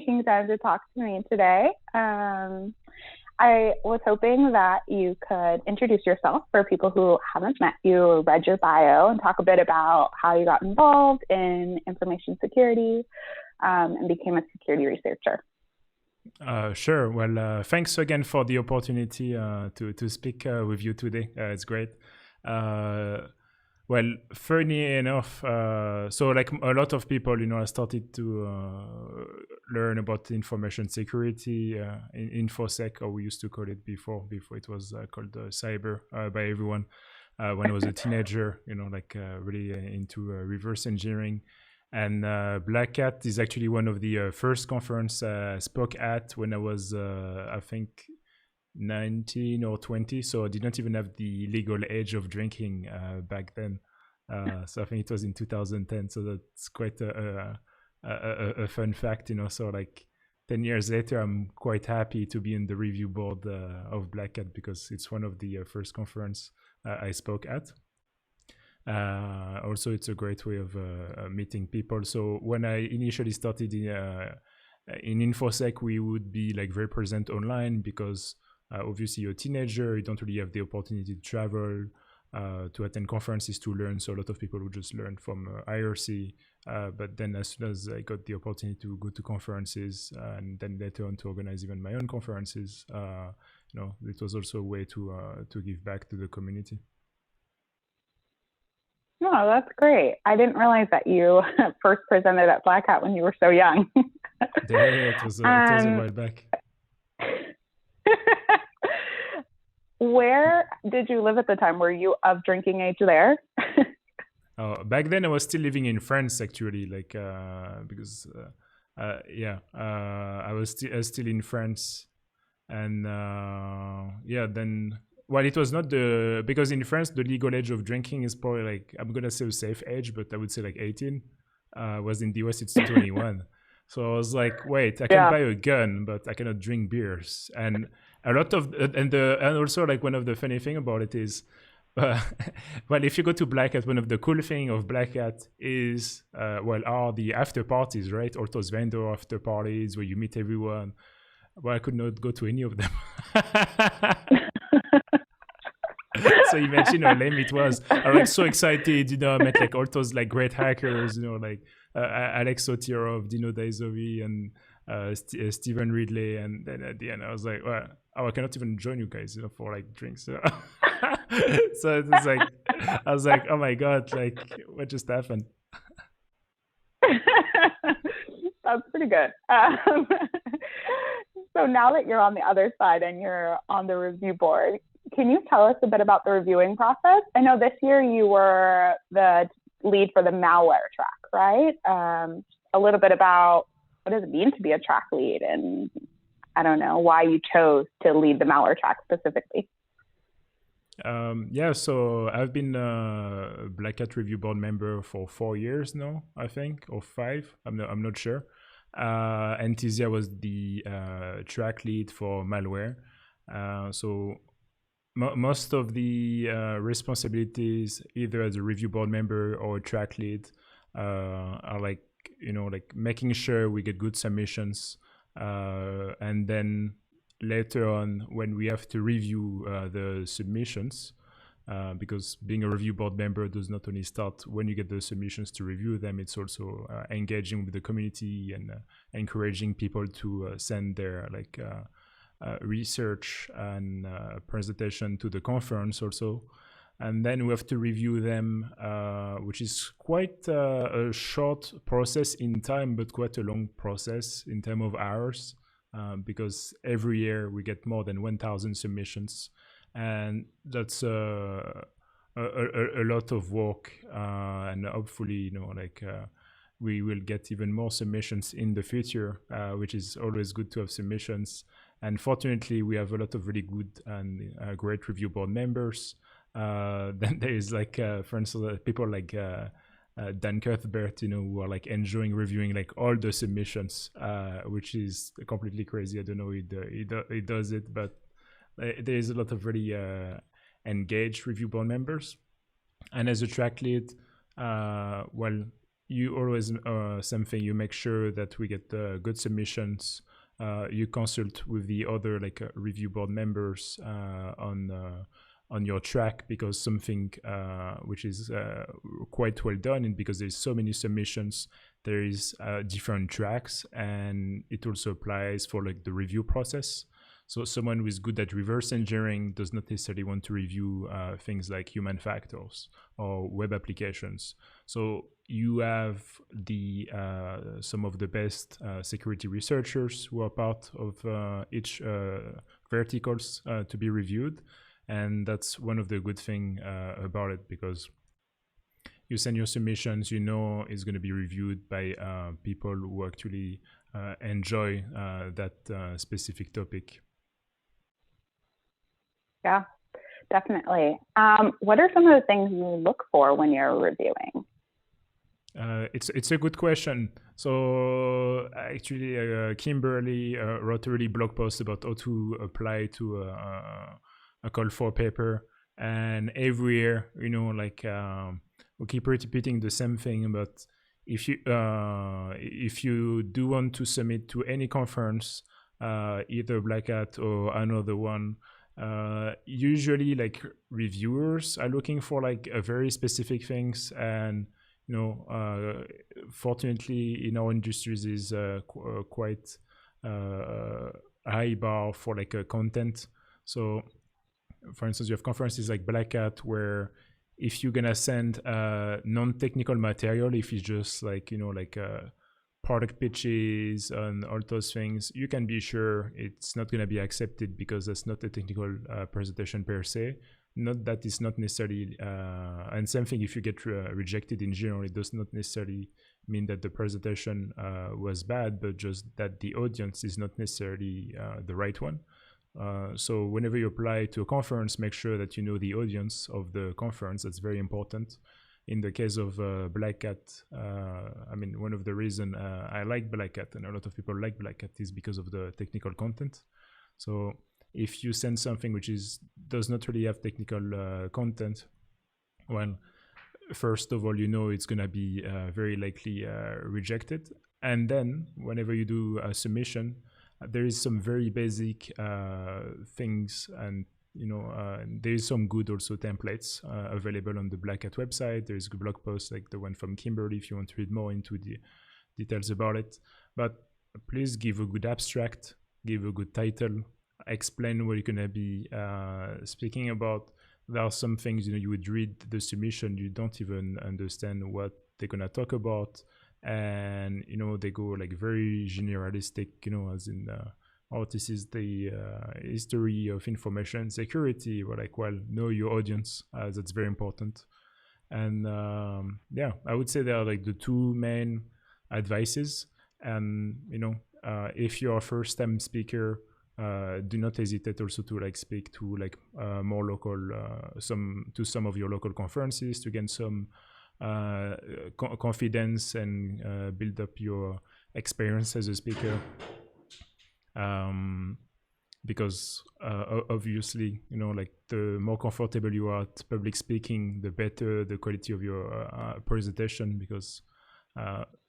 taking time to talk to me today. I was hoping that you could introduce yourself for people who haven't met you or read your bio and talk a bit about how you got involved in information security and became a security researcher. Sure. Well, thanks again for the opportunity to speak with you today. It's great. Well, funny enough, so like a lot of people, I started to learn about information security in InfoSec, or we used to call it before it was called cyber by everyone. When I was a teenager, really into reverse engineering. And Black Hat is actually one of the first conference I spoke at when I was, I think, 19 or 20. So I did not even have the legal age of drinking back then. So I think it was in 2010. So that's quite a fun fact, So like 10 years later, I'm quite happy to be in the review board of Black Hat because it's one of the first conference I spoke at. Also, it's a great way of meeting people. So when I initially started in InfoSec, we would be like very present online because obviously you're a teenager, you don't really have the opportunity to travel, to attend conferences, to learn. So a lot of people would just learn from IRC. But then as soon as I got the opportunity to go to conferences and then later on to organize even my own conferences, it was also a way to give back to the community. Oh, that's great. I didn't realize that you first presented at Black Hat when you were so young. Yeah, it was a while back. Where did you live at the time? Were you of drinking age there? Back then I was still living in France, actually, because I was still in France, and then. Well, it was not because in France, the legal age of drinking is probably like, I'm going to say a safe age, but I would say like 18. Was in the US, it's 21. So I was like, wait, I can buy a gun, but I cannot drink beers. And a lot of, and also like one of the funny thing about it is, well, if you go to Black Hat, one of the cool thing of Black Hat is, are the after parties, right? All those vendor after parties where you meet everyone. Well, I could not go to any of them. So imagine how lame it was. I was like so excited, I met like all those like great hackers, like Alex Sotirov, Dino Daizovi, and Stephen Ridley, and then at the end I was like, well, I cannot even join you guys, for like drinks. So, so it was like, I was like, oh my god, like what just happened? That's pretty good. So now that you're on the other side and you're on the review board, can you tell us a bit about the reviewing process? I know this year you were the lead for the Malware Track, right? A little bit about what does it mean to be a track lead, and I don't know why you chose to lead the Malware Track specifically. So I've been a Black Hat review board member for 4 years now, I think, or 5. I'm not sure. And Tizia was the track lead for malware. So most of the responsibilities, either as a review board member or a track lead, are like making sure we get good submissions, and then later on when we have to review the submissions, because being a review board member does not only start when you get the submissions to review them, it's also engaging with the community and encouraging people to send their research and presentation to the conference also. And then we have to review them, which is quite a short process in time, but quite a long process in terms of hours, because every year we get more than 1,000 submissions. And that's a lot of work, and hopefully, we will get even more submissions in the future, which is always good to have submissions. And fortunately, we have a lot of really good and great review board members. Then there is for instance, people like Dan Cuthbert, who are like enjoying reviewing like all the submissions, which is completely crazy. I don't know he does it, but there is a lot of really engaged review board members. And as a track lead, you always same thing. You make sure that we get good submissions. You consult with the other review board members on your track, because something which is quite well done, and because there's so many submissions, there is different tracks, and it also applies for the review process. So someone who is good at reverse engineering does not necessarily want to review things like human factors or web applications. So you have some of the best security researchers who are part of each verticals to be reviewed. And that's one of the good things about it, because you send your submissions, it's going to be reviewed by people who actually enjoy that specific topic. Yeah, definitely. What are some of the things you look for when you're reviewing? It's a good question. So actually, Kimberly wrote a really blog post about how to apply to a call for paper, and every year, we keep repeating the same thing. But if you do want to submit to any conference, either Black Hat or another one, usually reviewers are looking for a very specific things, and fortunately in our industries is quite high bar for a content. So for instance, you have conferences like Black Hat where if you're gonna send non-technical material, if it's just product pitches and all those things, you can be sure it's not going to be accepted, because that's not a technical presentation per se. Not that it's not necessarily, and same thing if you get rejected in general, it does not necessarily mean that the presentation was bad, but just that the audience is not necessarily the right one. So whenever you apply to a conference, make sure that you know the audience of the conference. That's very important. In the case of Black Hat, one of the reasons I like Black Hat, and a lot of people like Black Hat, is because of the technical content. So if you send something which does not really have technical content, well, first of all, it's going to be very likely rejected. And then whenever you do a submission, there is some very basic things, and there is some good also templates available on the Black Hat website. There is a blog post like the one from Kimberly if you want to read more into the details about it. But please give a good abstract, give a good title, explain what you're going to be speaking about. There are some things, you would read the submission, you don't even understand what they're going to talk about. And, they go very generalistic, as in, this is the history of information security. We're well, know your audience. That's very important. And I would say they are the two main advices. And, if you're a first time speaker, do not hesitate also to speak to more local, some of your local conferences to gain some confidence and build up your experience as a speaker. Because obviously, the more comfortable you are at public speaking, the better the quality of your presentation, because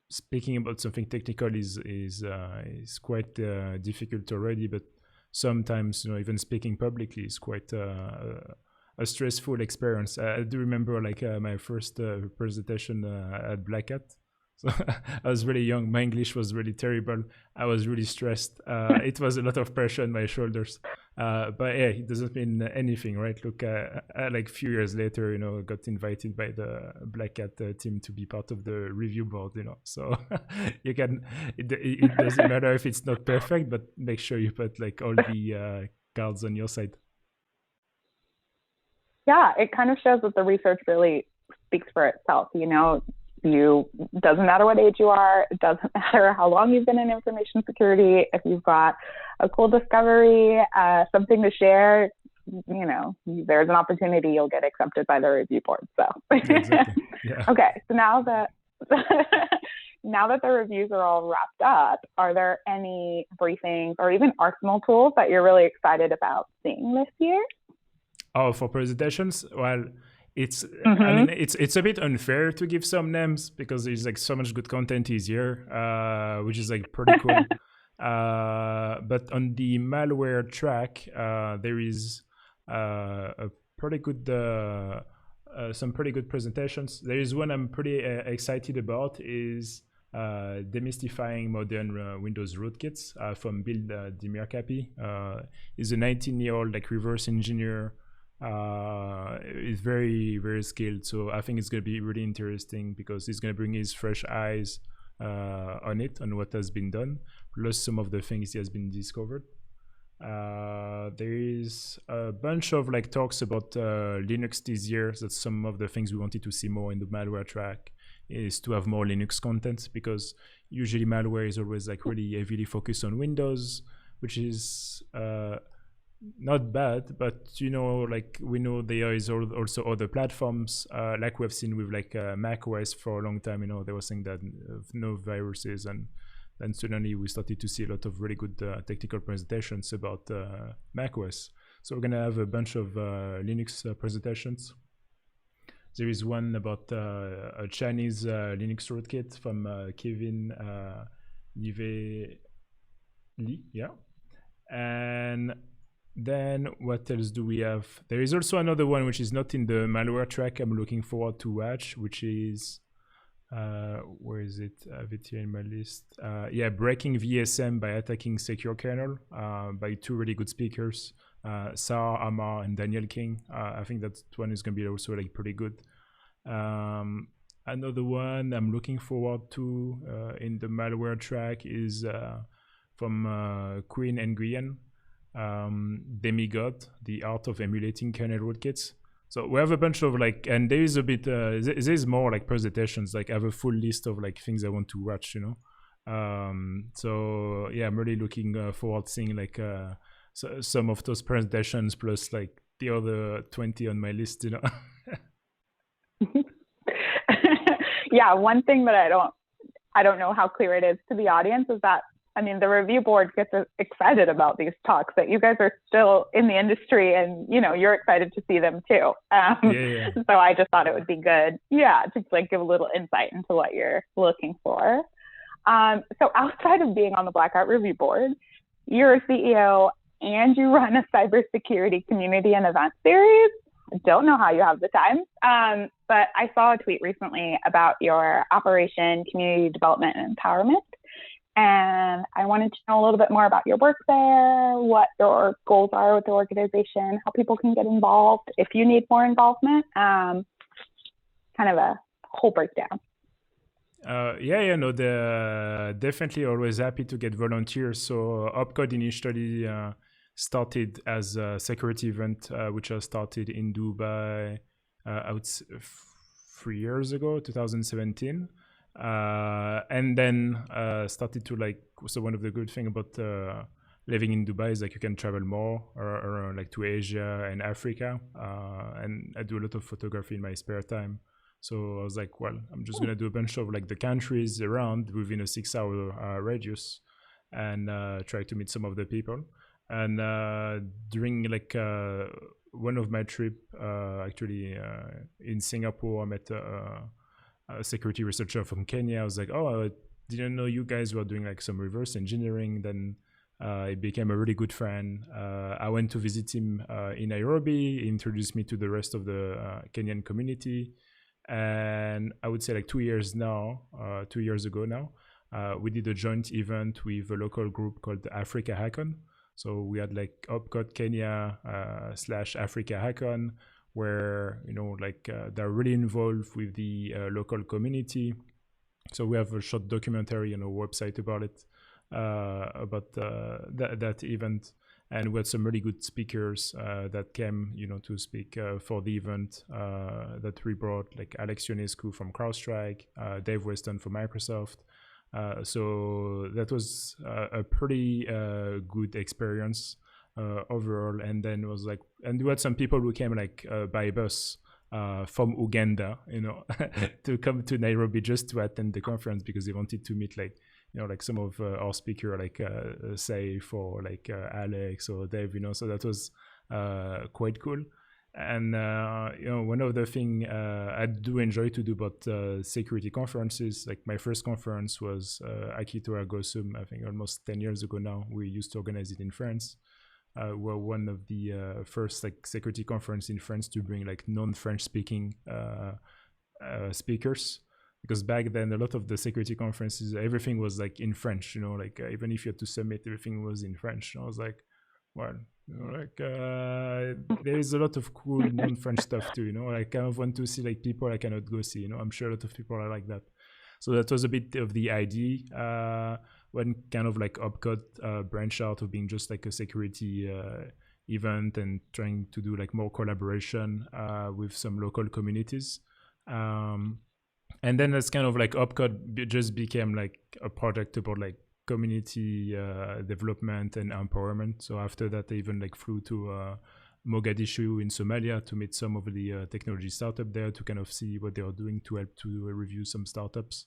speaking about something technical is quite difficult already, but sometimes, even speaking publicly is quite a stressful experience. I do remember my first presentation at Black Hat. So I was really young. My English was really terrible. I was really stressed. It was a lot of pressure on my shoulders. But yeah, it doesn't mean anything, right? Look, a few years later, I got invited by the Black Hat team to be part of the review board, So you can, it doesn't matter if it's not perfect, but make sure you put all the cards on your side. Yeah, it kind of shows that the research really speaks for itself. Doesn't matter what age you are, it doesn't matter how long you've been in information security. If you've got a cool discovery, something to share, there's an opportunity you'll get accepted by the review board. So, exactly. Yeah. Okay, so now that the reviews are all wrapped up, are there any briefings or even arsenal tools that you're really excited about seeing this year? Oh, for presentations? Well, it's I mean it's a bit unfair to give some names because there's like so much good content is here, which is like pretty cool. But on the malware track, there is a pretty good some pretty good presentations. There is one I'm pretty excited about is demystifying modern Windows rootkits from Bill Demirkapi. He's a 19-year-old like reverse engineer. Is very very skilled, so I think it's going to be really interesting because he's going to bring his fresh eyes on what has been done, plus some of the things he has been discovered. There is a bunch of like talks about Linux this year. That's some of the things we wanted to see more in the malware track, is to have more Linux content, because usually malware is always like really heavily focused on Windows, which is not bad, but you know, like we know there is also other platforms, like we've seen with like Mac OS for a long time. You know, they were saying that no viruses, and then suddenly we started to see a lot of really good technical presentations about Mac OS. So we're gonna have a bunch of Linux presentations. There is one about a Chinese Linux rootkit from Kevin Yve Li, yeah. And then what else do we have? There is also another one which is not in the malware track I'm looking forward to watch, which is where is it? I have it here in my list. Yeah, breaking VSM by attacking secure kernel, by two really good speakers, Sarah Amar and Daniel King. I think that one is going to be also like pretty good. Another one I'm looking forward to in the malware track is from Queen Nguyen. Demigod, the art of emulating kernel rootkits. So we have a bunch of like, and there is a bit, there's more like presentations. Like I have a full list of like things I want to watch, you know. So yeah, I'm really looking forward to seeing like some of those presentations plus like the other 20 on my list, you know. Yeah, one thing that I don't know how clear it is to the audience is that, I mean, the review board gets excited about these talks, that you guys are still in the industry and, you know, you're excited to see them too. Yeah. So I just thought it would be good, to like give a little insight into what you're looking for. So outside of being on the Black Hat review board, you're a CEO and you run a cybersecurity community and event series. I don't know how you have the time, but I saw a tweet recently about your operation, community development, and empowerment. And I wanted to know a little bit more about your work there, what your goals are with the organization, how people can get involved, if you need more involvement, kind of a whole breakdown. Definitely always happy to get volunteers. So Opcode initially started as a security event, which I started in Dubai, I would say 3 years ago, 2017. And then started to like, so one of the good thing about living in Dubai is like you can travel more or like to Asia and Africa, and I do a lot of photography in my spare time. So I was like, well, I'm just gonna do a bunch of like the countries around within a 6-hour radius, and try to meet some of the people. And during like one of my trip, actually in Singapore, I met a security researcher from Kenya. I was like, oh, I didn't know you guys were doing like some reverse engineering. Then he became a really good friend. I went to visit him in Nairobi. He introduced me to the rest of the Kenyan community. And I would say like 2 years ago now, we did a joint event with a local group called the Africa Hackon. So we had like Opcode Kenya / Africa Hackon, where, you know, like they're really involved with the local community. So we have a short documentary on our website about it, about that event. And we had some really good speakers that came, you know, to speak for the event that we brought, like Alex Ionescu from CrowdStrike, Dave Weston from Microsoft. So that was a pretty good experience overall. And then it was like, and we had some people who came like by bus from Uganda, you know, to come to Nairobi just to attend the conference because they wanted to meet like, you know, like some of our speaker, like Saif or like Alex or Dave, you know, so that was quite cool. And one of the thing I do enjoy to do about security conferences, like my first conference was Akitora Gosum, I think almost 10 years ago now. We used to organize it in France. We're one of the first like security conference in France to bring like non-French speaking speakers, because back then a lot of the security conferences, everything was like in French, like even if you had to submit, everything was in French. And I was like, well, there is a lot of cool non-French stuff too, I kind of want to see like people I cannot go see, I'm sure a lot of people are like that. So that was a bit of the idea when kind of like OPCDE branched out of being just like a security event and trying to do like more collaboration with some local communities. And then that's kind of like OPCDE just became like a project about like community development and empowerment. So after that, I even like flew to Mogadishu in Somalia to meet some of the technology startup there to kind of see what they are doing to help to review some startups.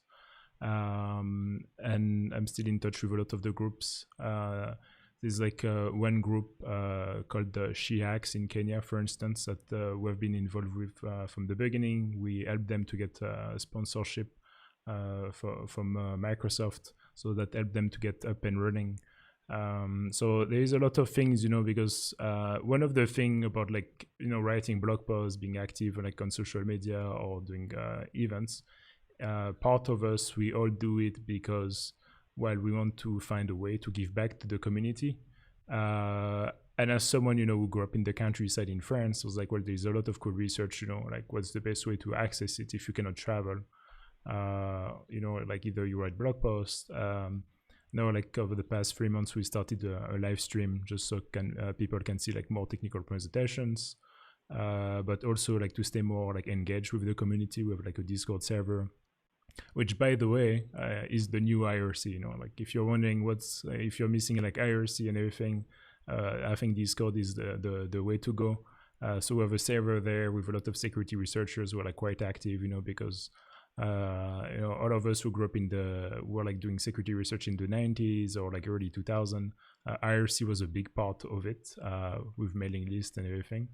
And I'm still in touch with a lot of the groups. There's like one group called the She Hacks in Kenya, for instance, that we've been involved with from the beginning. We helped them to get a sponsorship from Microsoft, so that helped them to get up and running. So there is a lot of things, because one of the thing about like, writing blog posts, being active like on social media or doing events, part of us, we all do it because, well, we want to find a way to give back to the community. And as someone, who grew up in the countryside in France, I was like, well, there's a lot of cool research, like what's the best way to access it if you cannot travel? Like either you write blog posts. Like over the past 3 months, we started a live stream just so people can see like more technical presentations, but also like to stay more like engaged with the community. We have like a Discord server, which by the way is the new IRC. Like if you're wondering if you're missing like IRC and everything, I think Discord is the way to go. So we have a server there with a lot of security researchers who are like quite active, because all of us who grew up were like doing security research in the 90s or like early 2000. IRC was a big part of it, with mailing list and everything,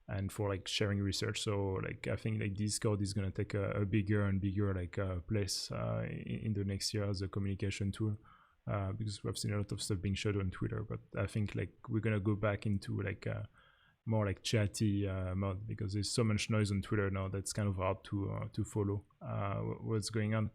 and for like sharing research. So like I think like Discord is going to take a bigger and bigger like place in the next year as a communication tool, because we've seen a lot of stuff being shared on Twitter, but I think like we're going to go back into like more like chatty mode, because there's so much noise on Twitter now that's kind of hard to follow what's going on.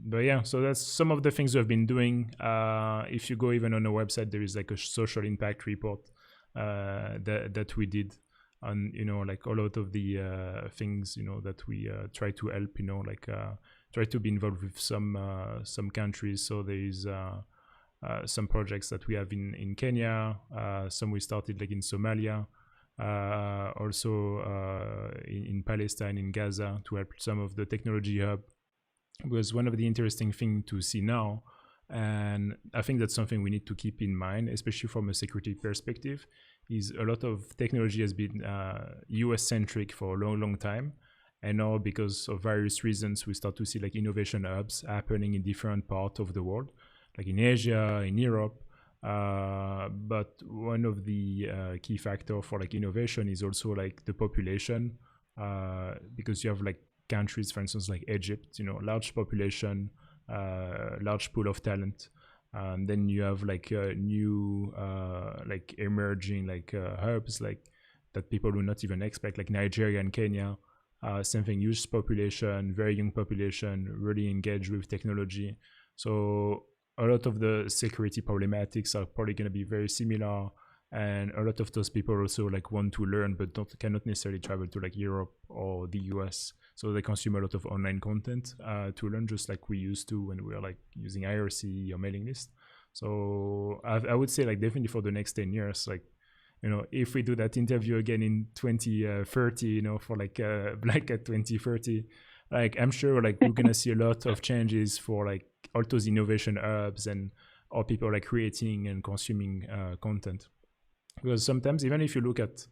But yeah, so that's some of the things we've been doing. If you go even on our website, there is like a social impact report that we did on, like a lot of the things, that we try to help, like try to be involved with some countries. So there is some projects that we have in Kenya, some we started like in Somalia, also in Palestine, in Gaza, to help some of the technology hub. Was one of the interesting things to see now, and I think that's something we need to keep in mind, especially from a security perspective, is a lot of technology has been US-centric for a long time. And now, because of various reasons, we start to see like innovation hubs happening in different parts of the world, like in Asia, in Europe. But one of the key factors for like innovation is also like the population, because you have like countries, for instance, like Egypt, large population, large pool of talent. And then you have like new, like emerging like hubs like that people do not even expect, like Nigeria and Kenya. Same thing, huge population, very young population, really engaged with technology. So a lot of the security problematics are probably going to be very similar, and a lot of those people also like want to learn but cannot necessarily travel to like Europe or the US, so they consume a lot of online content to learn, just like we used to when we were like using IRC or mailing list. So I would say like definitely for the next 10 years, like, if we do that interview again in 2030, for like Black Hat 2030, like I'm sure like we're gonna see a lot of changes for like all those innovation hubs and all people like creating and consuming content. Because sometimes even if you look at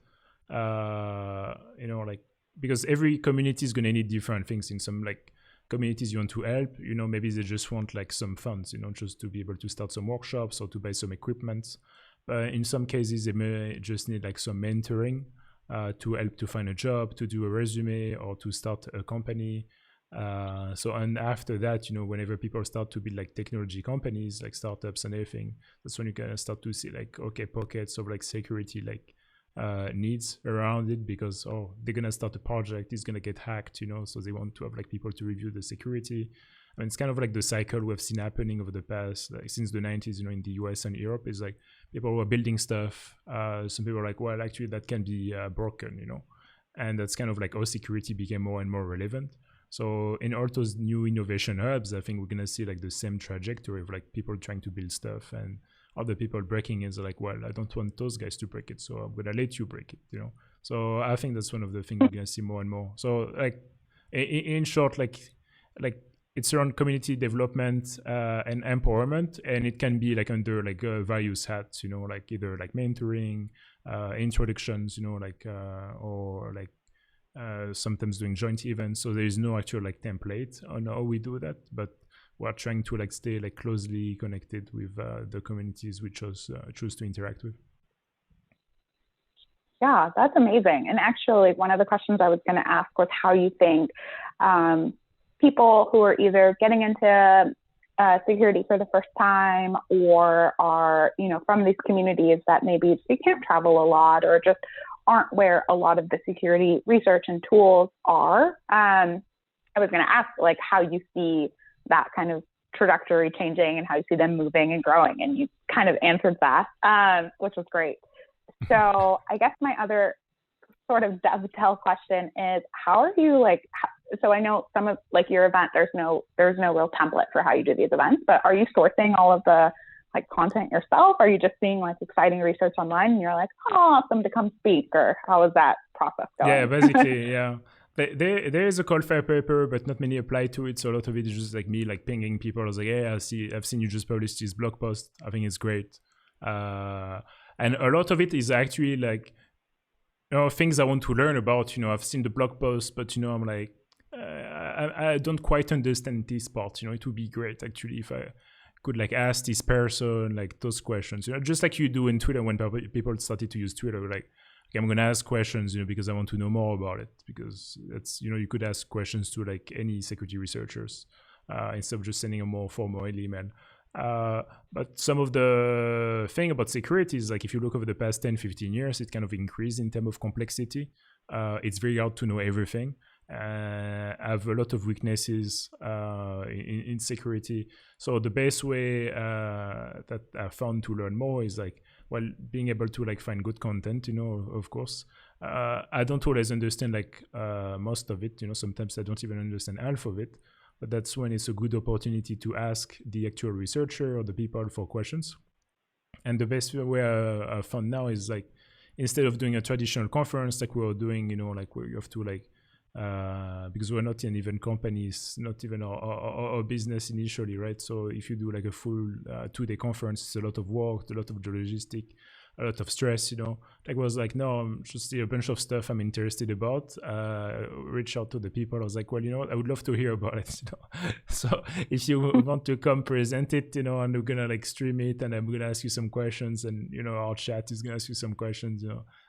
like, because every community is gonna need different things. In some like communities you want to help, maybe they just want like some funds, just to be able to start some workshops or to buy some equipment. In some cases they may just need like some mentoring, to help to find a job, to do a resume, or to start a company. And after that, whenever people start to build like technology companies, like startups and everything, that's when you kind of start to see like, okay, pockets of like security, like needs around it, because they're gonna start a project, it's gonna get hacked, so they want to have like people to review the security. I mean, it's kind of like the cycle we've seen happening over the past, like since the 90s, in the US and Europe, is like people were building stuff. Some people are like, well, actually that can be broken, and that's kind of like how security became more and more relevant. So in all those new innovation hubs, I think we're gonna see like the same trajectory of like people trying to build stuff and other people breaking it. Like, well, I don't want those guys to break it, so I'm gonna let you break it, So I think that's one of the things we're gonna see more and more. So like in short, like it's around community development and empowerment, and it can be like under like various hats, like either like mentoring, introductions, or like sometimes doing joint events. So there is no actual like template on how we do that, but we're trying to like stay like closely connected with the communities we choose to interact with. Yeah, that's amazing. And actually, one of the questions I was going to ask was how you think people who are either getting into security for the first time, or are, from these communities that maybe they can't travel a lot, or just aren't where a lot of the security research and tools are. I was going to ask like how you see that kind of trajectory changing and how you see them moving and growing. And you kind of answered that, which was great. So I guess my other sort of dovetail question is, how are you like, so I know some of like your event, there's no real template for how you do these events, but are you sourcing all of the like content yourself? Are you just seeing like exciting research online and you're like, oh, awesome to come speak? Or how is that process going? Yeah, basically, yeah. There is a call for paper, but not many apply to it. So a lot of it is just like me like pinging people. I was like, hey, I've seen you just published this blog post. I think it's great. And a lot of it is actually like, things I want to learn about. I've seen the blog post, but I'm like, I don't quite understand this part. It would be great actually if I could like ask this person like those questions. Just like you do in Twitter when people started to use Twitter, like, okay, I'm gonna ask questions, because I want to know more about it. Because that's, you could ask questions to like any security researchers instead of just sending a more formal email. But some of the thing about security is like, if you look over the past 10-15 years, it kind of increased in terms of complexity. It's very hard to know everything. I have a lot of weaknesses in security. So the best way that I found to learn more is like, well, being able to like find good content, of course. I don't always understand like most of it, sometimes I don't even understand half of it. But that's when it's a good opportunity to ask the actual researcher or the people for questions. And the best way I found now is like, instead of doing a traditional conference like we were doing, like where you have to like, because we're not an event company, it's not even our business initially, right? So if you do like a full 2-day conference, it's a lot of work, a lot of logistic, a lot of stress, Like was like, no, I'm just a bunch of stuff I'm interested about. Reach out to the people. I was like, well, I would love to hear about it. So if you want to come present it, and we're gonna like stream it, and I'm gonna ask you some questions, and our chat is gonna ask you some questions,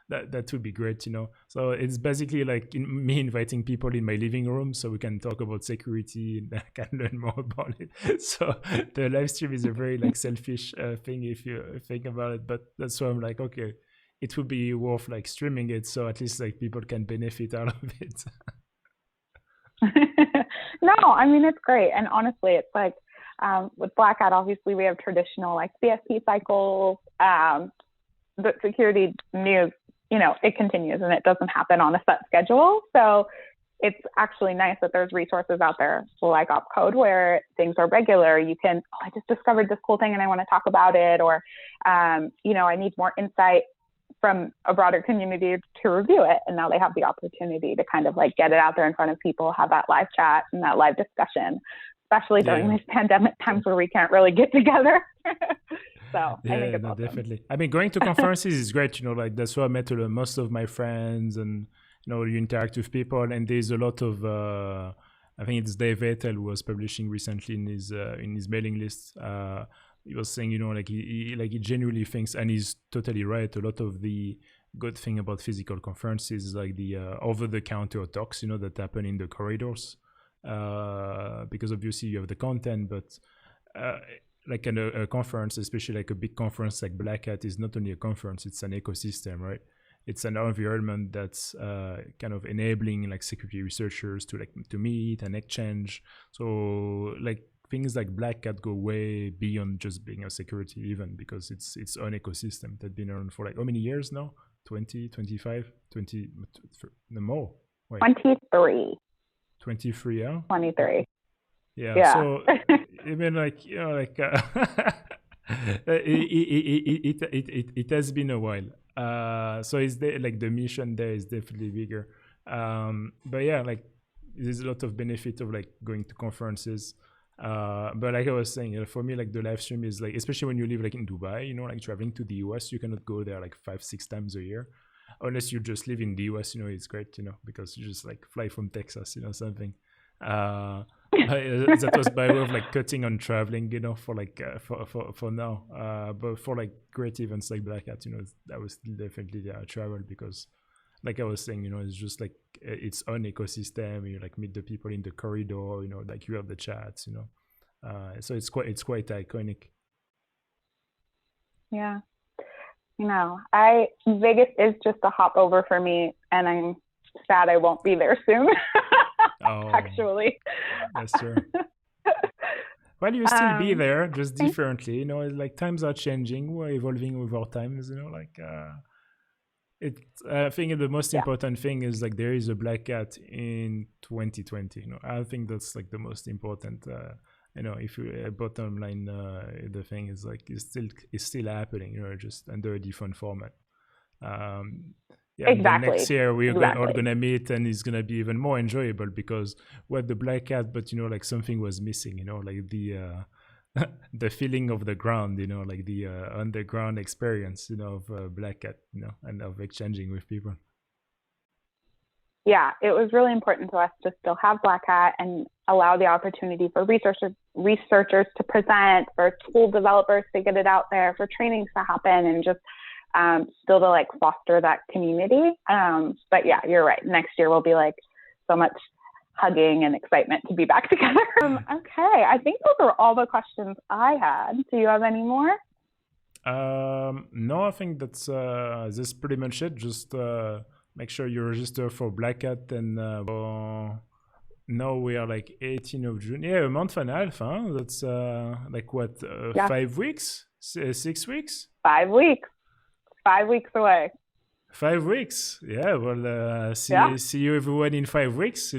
that would be great, So it's basically like me inviting people in my living room so we can talk about security and I can learn more about it. So the live stream is a very like selfish thing if you think about it, but that's why I'm like, okay, it would be worth like streaming it so at least like people can benefit out of it. No, I mean, it's great. And honestly, it's like with Black Hat, obviously we have traditional like CSP cycles, but security news, it continues and it doesn't happen on a set schedule. So it's actually nice that there's resources out there like Opcode where things are regular. You can, I just discovered this cool thing and I want to talk about it, or, I need more insight from a broader community to review it. And now they have the opportunity to kind of like get it out there in front of people, have that live chat and that live discussion, especially during these pandemic times where we can't really get together. So I think it's awesome. Definitely. I mean, going to conferences is great, like that's where I met most of my friends, and you interact with people, and there's a lot of I think it's Dave Vettel who was publishing recently in his mailing list. He was saying, like he genuinely thinks, and he's totally right, a lot of the good thing about physical conferences is like the over-the-counter talks, that happen in the corridors. Because obviously you have the content, but like a conference, especially like a big conference like Black Hat, is not only a conference, it's an ecosystem, right? It's an environment that's kind of enabling like security researchers to meet and exchange. So like things like Black Hat go way beyond just being a security event, because it's its own ecosystem that's been around for like how many years now? 20, 25, 20, no more. Wait. 23. 23, yeah? 23. Yeah. So even like it has been a while. So it's like the mission there is definitely bigger. But yeah, like there's a lot of benefit of like going to conferences. But like I was saying, for me, like the live stream is like, especially when you live like in Dubai, like traveling to the US, you cannot go there like 5-6 times a year, unless you just live in the US. It's great, because you just like fly from Texas, something. That was by way of like cutting on traveling, for like for now. But for like great events like Black Hat, that was definitely travel, because like I was saying, it's just like its own ecosystem. You like meet the people in the corridor, like you have the chats, so it's quite iconic. Yeah. Vegas is just a hop over for me, and I'm sad I won't be there soon. Actually. That's true. Well, you still be there, just differently. Like times are changing, we're evolving with our times. I think the most important thing is like there is a Black Hat in 2020. I think that's like the most important. If you bottom line, the thing is like it's still happening. Just under a different format. Exactly. Next year we're all gonna meet, and it's gonna be even more enjoyable, because we had the Black Hat, but like something was missing. Like the the feeling of the ground, like the underground experience, of Black Hat, and of exchanging with people. Yeah, it was really important to us to still have Black Hat and allow the opportunity for researchers to present, for tool developers to get it out there, for trainings to happen, and just still to like foster that community. But yeah, you're right. Next year will be like so much hugging and excitement to be back together. Okay, I think those are all the questions I had. Do you have any more? No, I think that's this is pretty much it. Just make sure you register for Black Hat, and now we are like 18th of June. Yeah, a month and a half, huh? That's like what, 5 weeks? 6 weeks? 5 weeks. 5 weeks away. 5 weeks. Yeah, well, see you everyone in 5 weeks,